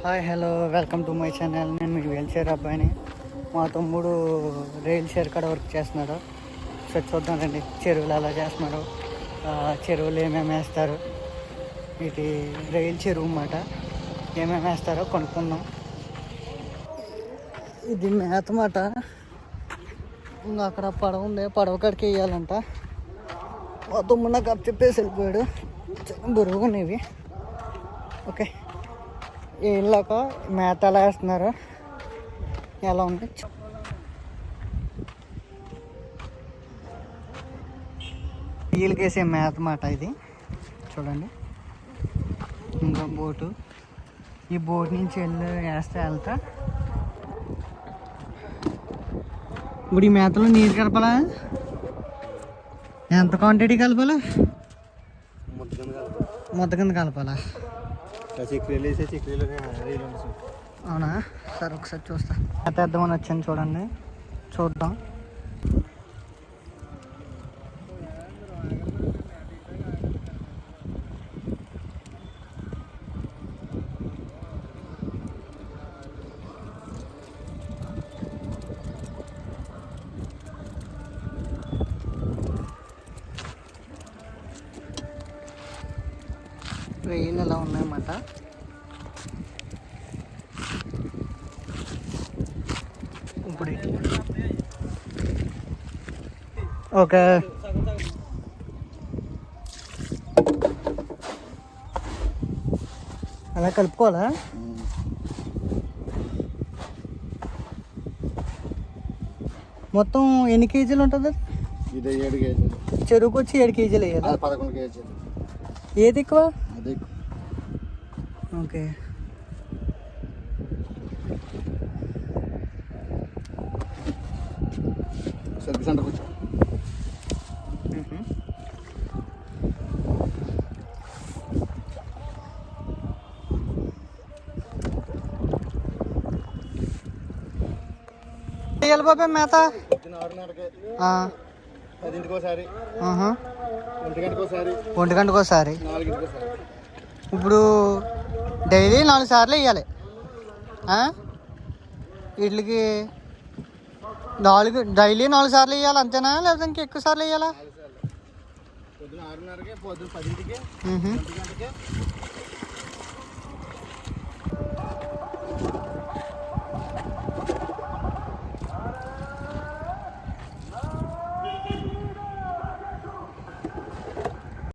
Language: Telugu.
Hi hello welcome to my channel. నేను మీకు వెల్చేర్ అబ్బాయిని. మా తమ్ముడు రైల్ షేర్ కాడ వర్క్ చేస్తున్నాడు. సో చూద్దామండి చెరువులు ఎలా చేస్తున్నారు, చెరువులు ఏమేమి వేస్తారు, ఇది రైల్ చెరువు అన్నమాట. ఏమేమి వేస్తారో కొనుక్కుందాం. ఇది మేత మాట. ఇంకా అక్కడ పడవ ఉంది, పడవ కాడికి వేయాలంట. మా తమ్ముడు నాకు అప్ చెప్పేసి వెళ్ళిపోయాడు. బరువుగా ఉన్నవి. ఓకే, వెళ్ళాక మేత ఎలా వేస్తున్నారు, ఎలా ఉంది వీళ్ళకి వేసే మేత మాట ఇది. చూడండి, ఇంకా బోటు, ఈ బోట్ నుంచి వెళ్తా ఇప్పుడు ఈ మేతలో నీరు కలపాలా? ఎంత క్వాంటిటీ కలపాలా? ముద్ద కింద కలపాలా? అవునా, సరే ఒకసారి చూస్తా. తెద్దామని వచ్చాను, చూడండి, చూద్దాం. ట్రైన్ ఎలా ఉన్నాయన్నమాట. ఇప్పుడు ఓకే, అలా కలుపుకోవాలా? మొత్తం ఎన్ని కేజీలు ఉంటుంది? ఇది 7 కేజీలు. చెరువుకు వచ్చి 7 కేజీలు వేయాలి. 11 కేజీలు. ఏది ఎక్కువ? అదే. ఓకే, సర్వీస్ సెంటర్కి వచ్చి వేయాలి బాబాయ్ మేత. 6:30కి, 10ంటికి ఒకసారి, 1 గంటకు ఒకసారి, 4ంటికి ఒకసారి. ఇప్పుడు డైలీ 4 సార్లు వేయాలి. వీటికి డైలీ 4 సార్లు వేయాలి అంతేనా, లేదా ఇంకా ఎక్కువ సార్లు వేయాలా? పొద్దున 6:30కి, పొద్దున 10ంటికి, 1 గంటకి,